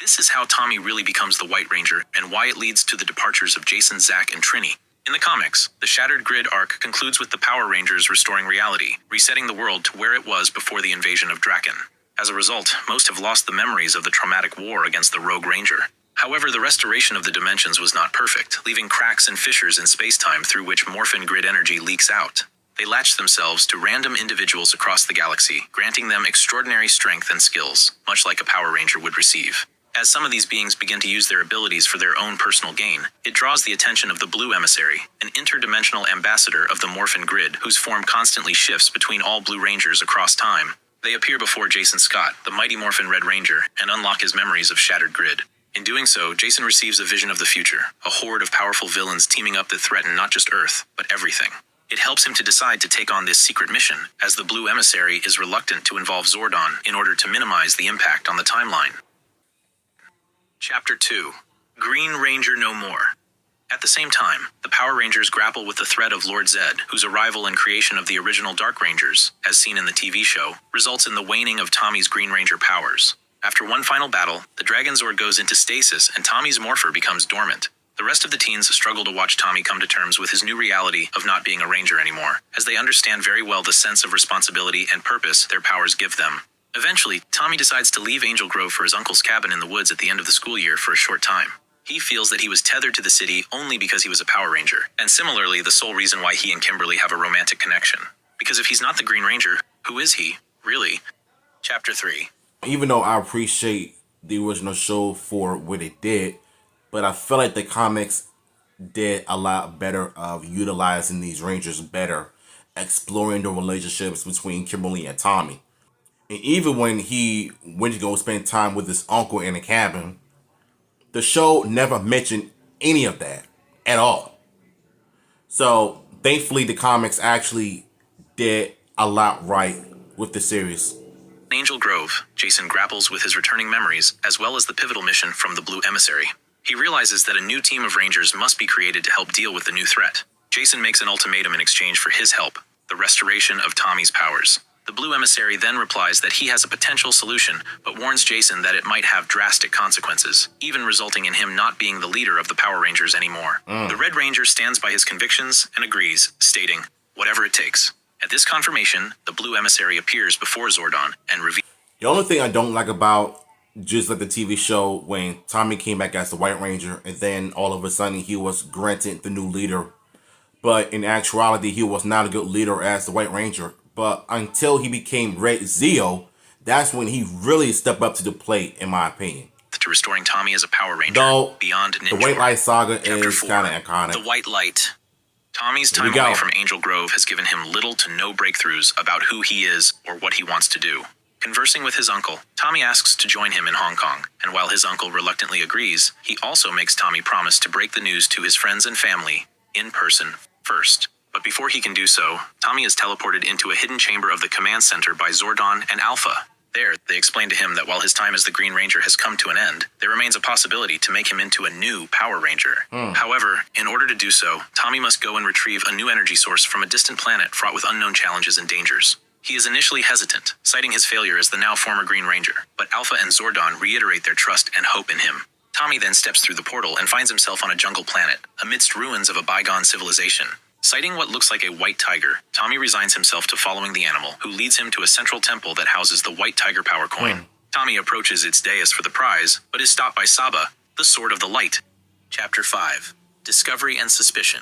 This is how Tommy really becomes the White Ranger, and why it leads to the departures of Jason, Zack, and Trini. In the comics, the Shattered Grid arc concludes with the Power Rangers restoring reality, resetting the world to where it was before the invasion of Draken. As a result, most have lost the memories of the traumatic war against the Rogue Ranger. However, the restoration of the dimensions was not perfect, leaving cracks and fissures in space-time through which Morphin Grid energy leaks out. They latch themselves to random individuals across the galaxy, granting them extraordinary strength and skills, much like a Power Ranger would receive. As some of these beings begin to use their abilities for their own personal gain, it draws the attention of the Blue Emissary, an interdimensional ambassador of the Morphin Grid whose form constantly shifts between all Blue Rangers across time. They appear before Jason Scott, the mighty Morphin Red Ranger, and unlock his memories of Shattered Grid. In doing so, Jason receives a vision of the future, a horde of powerful villains teaming up that threaten not just Earth, but everything. It helps him to decide to take on this secret mission, as the Blue Emissary is reluctant to involve Zordon in order to minimize the impact on the timeline. Chapter 2. Green Ranger No More. At the same time, the Power Rangers grapple with the threat of Lord Zed, whose arrival and creation of the original Dark Rangers, as seen in the TV show, results in the waning of Tommy's Green Ranger powers. After one final battle, the Dragon Zord goes into stasis and Tommy's morpher becomes dormant. The rest of the teens struggle to watch Tommy come to terms with his new reality of not being a Ranger anymore, as they understand very well the sense of responsibility and purpose their powers give them. Eventually, Tommy decides to leave Angel Grove for his uncle's cabin in the woods at the end of the school year for a short time. He feels that he was tethered to the city only because he was a Power Ranger, and similarly the sole reason why he and Kimberly have a romantic connection. Because if he's not the Green Ranger, who is he, really? Chapter 3. Even though I appreciate the original show for what it did, but I feel like the comics did a lot better of utilizing these Rangers better, exploring the relationships between Kimberly and Tommy. And even when he went to go spend time with his uncle in a cabin, the show never mentioned any of that at all. So thankfully the comics actually did a lot right with the series. In Angel Grove, Jason grapples with his returning memories as well as the pivotal mission from the Blue Emissary. He realizes that a new team of Rangers must be created to help deal with the new threat. Jason makes an ultimatum in exchange for his help, the restoration of Tommy's powers. The Blue Emissary then replies that he has a potential solution, but warns Jason that it might have drastic consequences, even resulting in him not being the leader of the Power Rangers anymore. The Red Ranger stands by his convictions and agrees, stating, "Whatever it takes." At this confirmation, the Blue Emissary appears before Zordon and reveals... The only thing I don't like about just like the TV show when Tommy came back as the White Ranger and then all of a sudden he was granted the new leader, but in actuality he was not a good leader as the White Ranger. But until he became Red Zeo, that's when he really stepped up to the plate, in my opinion. To restoring Tommy as a Power Ranger, though beyond Ninja. The White Light Saga Chapter is 4, kind of iconic. The White Light. Tommy's time away from Angel Grove has given him little to no breakthroughs about who he is or what he wants to do. Conversing with his uncle, Tommy asks to join him in Hong Kong, and while his uncle reluctantly agrees, he also makes Tommy promise to break the news to his friends and family, in person, first. But before he can do so, Tommy is teleported into a hidden chamber of the command center by Zordon and Alpha. There, they explain to him that while his time as the Green Ranger has come to an end, there remains a possibility to make him into a new Power Ranger. However, in order to do so, Tommy must go and retrieve a new energy source from a distant planet fraught with unknown challenges and dangers. He is initially hesitant, citing his failure as the now former Green Ranger, but Alpha and Zordon reiterate their trust and hope in him. Tommy then steps through the portal and finds himself on a jungle planet, amidst ruins of a bygone civilization. Citing what looks like a white tiger, Tommy resigns himself to following the animal, who leads him to a central temple that houses the White Tiger Power Coin. Tommy approaches its dais for the prize, but is stopped by Saba, the Sword of the Light. Chapter 5. Discovery and Suspicion.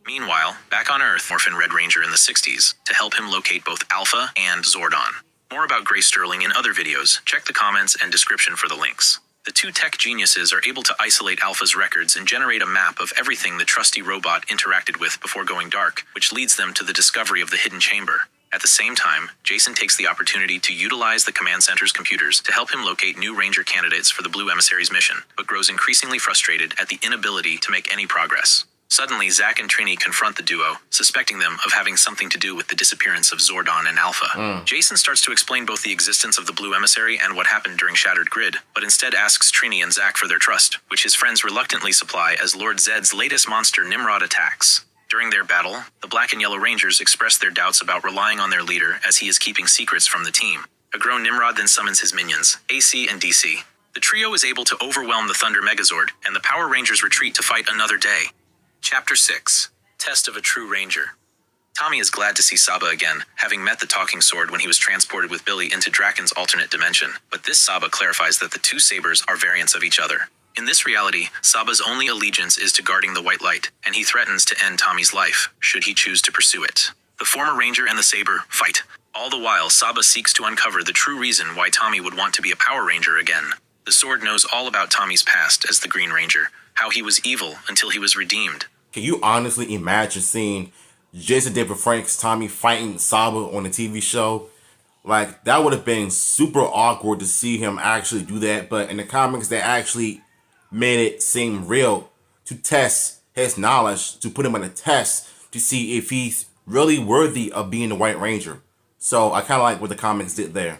Meanwhile, back on Earth, Morphin Red Ranger in the 60s, to help him locate both Alpha and Zordon. More about Grace Sterling in other videos, check the comments and description for the links. The two tech geniuses are able to isolate Alpha's records and generate a map of everything the trusty robot interacted with before going dark, which leads them to the discovery of the hidden chamber. At the same time, Jason takes the opportunity to utilize the command center's computers to help him locate new Ranger candidates for the Blue Emissary's mission, but grows increasingly frustrated at the inability to make any progress. Suddenly, Zack and Trini confront the duo, suspecting them of having something to do with the disappearance of Zordon and Alpha. Jason starts to explain both the existence of the Blue Emissary and what happened during Shattered Grid, but instead asks Trini and Zack for their trust, which his friends reluctantly supply as Lord Zed's latest monster Nimrod attacks. During their battle, the Black and Yellow Rangers express their doubts about relying on their leader as he is keeping secrets from the team. A grown Nimrod then summons his minions, AC and DC. The trio is able to overwhelm the Thunder Megazord, and the Power Rangers retreat to fight another day. Chapter 6. Test of a True Ranger. Tommy is glad to see Saba again, having met the talking sword when he was transported with Billy into Draken's alternate dimension, but this Saba clarifies that the two sabers are variants of each other. In this reality, Saba's only allegiance is to guarding the white light, and he threatens to end Tommy's life, should he choose to pursue it. The former Ranger and the Saber fight. All the while, Saba seeks to uncover the true reason why Tommy would want to be a Power Ranger again. The sword knows all about Tommy's past as the Green Ranger, how he was evil until he was redeemed. Can you honestly imagine seeing Jason David Frank's Tommy fighting Saba on a TV show? Like, that would have been super awkward to see him actually do that, but in the comics, they actually made it seem real to test his knowledge, to put him on a test to see if he's really worthy of being the White Ranger. So I kind of like what the comics did there.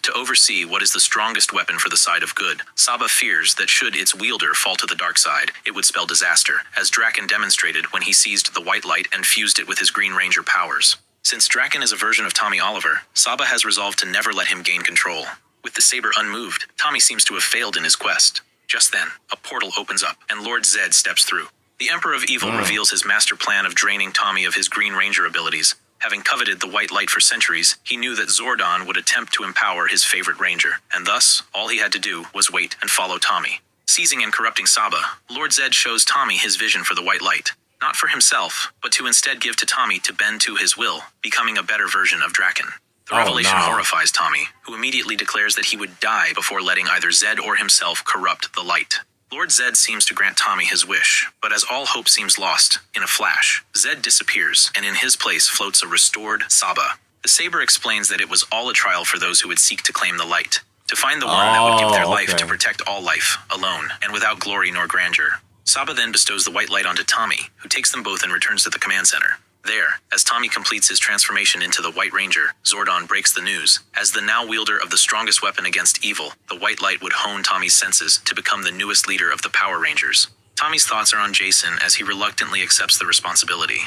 To oversee what is the strongest weapon for the side of good, Saba fears that should its wielder fall to the dark side, it would spell disaster, as Draken demonstrated when he seized the white light and fused it with his Green Ranger powers. Since Draken is a version of Tommy Oliver, Saba has resolved to never let him gain control. With the saber unmoved, Tommy seems to have failed in his quest. Just then, a portal opens up, and Lord Zed steps through. The Emperor of Evil reveals his master plan of draining Tommy of his Green Ranger abilities. Having coveted the white light for centuries, he knew that Zordon would attempt to empower his favorite ranger, and thus, all he had to do was wait and follow Tommy. Seizing and corrupting Saba, Lord Zed shows Tommy his vision for the white light. Not for himself, but to instead give to Tommy to bend to his will, becoming a better version of Draken. The revelation horrifies Tommy, who immediately declares that he would die before letting either Zed or himself corrupt the light. Lord Zed seems to grant Tommy his wish, but as all hope seems lost, in a flash, Zed disappears, and in his place floats a restored Saba. The Saber explains that it was all a trial for those who would seek to claim the light, to find the one that would give their life to protect all life, alone, and without glory nor grandeur. Saba then bestows the white light onto Tommy, who takes them both and returns to the command center. There, as Tommy completes his transformation into the White Ranger, Zordon breaks the news. As the now wielder of the strongest weapon against evil, the white light would hone Tommy's senses to become the newest leader of the Power Rangers. Tommy's thoughts are on Jason as he reluctantly accepts the responsibility.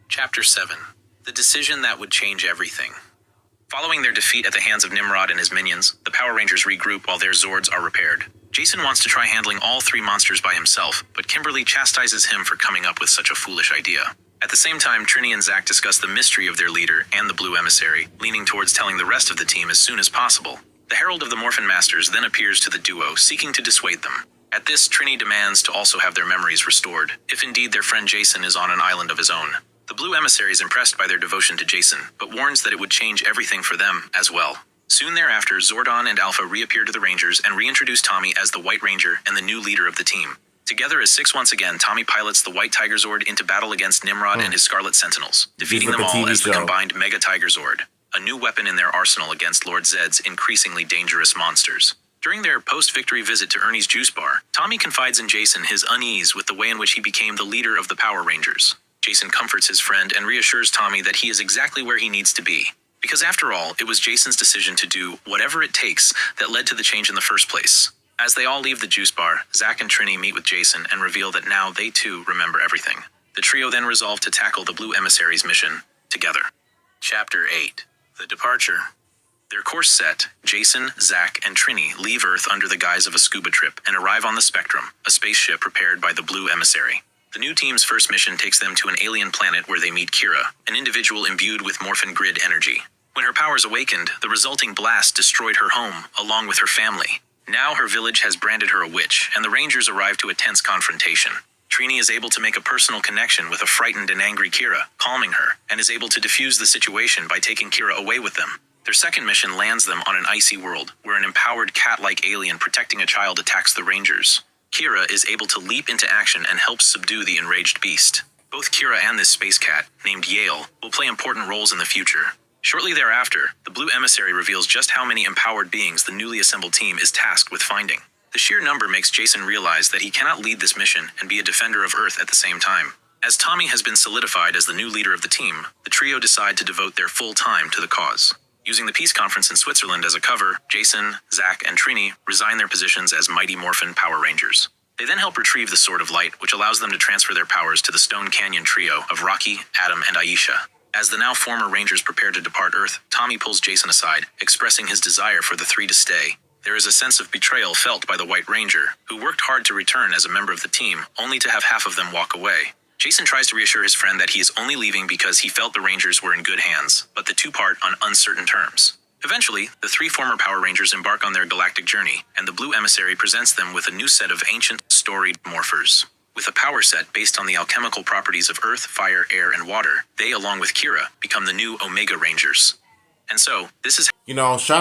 Chapter 7. The decision that would change everything. Following their defeat at the hands of Nimrod and his minions, the Power Rangers regroup while their Zords are repaired. Jason wants to try handling all three monsters by himself, but Kimberly chastises him for coming up with such a foolish idea. At the same time, Trini and Zach discuss the mystery of their leader and the Blue Emissary, leaning towards telling the rest of the team as soon as possible. The Herald of the Morphin Masters then appears to the duo, seeking to dissuade them. At this, Trini demands to also have their memories restored, if indeed their friend Jason is on an island of his own. The Blue Emissary is impressed by their devotion to Jason, but warns that it would change everything for them as well. Soon thereafter, Zordon and Alpha reappear to the Rangers and reintroduce Tommy as the White Ranger and the new leader of the team. Together as six once again, Tommy pilots the White Tiger Zord into battle against Nimrod and his Scarlet Sentinels, defeating them all as the combined Mega Tiger Zord, a new weapon in their arsenal against Lord Zed's increasingly dangerous monsters. During their post-victory visit to Ernie's juice bar, Tommy confides in Jason his unease with the way in which he became the leader of the Power Rangers. Jason comforts his friend and reassures Tommy that he is exactly where he needs to be. Because after all, it was Jason's decision to do whatever it takes that led to the change in the first place. As they all leave the juice bar, Zach and Trini meet with Jason and reveal that now they too remember everything. The trio then resolve to tackle the Blue Emissary's mission together. Chapter 8. The Departure. Their course set, Jason, Zach, and Trini leave Earth under the guise of a scuba trip and arrive on the Spectrum, a spaceship prepared by the Blue Emissary. The new team's first mission takes them to an alien planet where they meet Kira, an individual imbued with Morphin Grid energy. When her powers awakened, the resulting blast destroyed her home, along with her family. Now her village has branded her a witch, and the Rangers arrive to a tense confrontation. Trini is able to make a personal connection with a frightened and angry Kira, calming her, and is able to defuse the situation by taking Kira away with them. Their second mission lands them on an icy world, where an empowered cat-like alien protecting a child attacks the Rangers. Kira is able to leap into action and helps subdue the enraged beast. Both Kira and this space cat, named Yale, will play important roles in the future. Shortly thereafter, the Blue Emissary reveals just how many empowered beings the newly assembled team is tasked with finding. The sheer number makes Jason realize that he cannot lead this mission and be a defender of Earth at the same time. As Tommy has been solidified as the new leader of the team, the trio decide to devote their full time to the cause. Using the peace conference in Switzerland as a cover, Jason, Zach, and Trini resign their positions as Mighty Morphin Power Rangers. They then help retrieve the Sword of Light, which allows them to transfer their powers to the Stone Canyon trio of Rocky, Adam, and Aisha. As the now former Rangers prepare to depart Earth, Tommy pulls Jason aside, expressing his desire for the three to stay. There is a sense of betrayal felt by the White Ranger, who worked hard to return as a member of the team, only to have half of them walk away. Jason tries to reassure his friend that he is only leaving because he felt the Rangers were in good hands, but the two part on uncertain terms. Eventually, the three former Power Rangers embark on their galactic journey, and the Blue Emissary presents them with a new set of ancient, storied morphers. With a power set based on the alchemical properties of earth, fire, air, and water, they, along with Kira, become the new Omega Rangers. And so, this is... Shout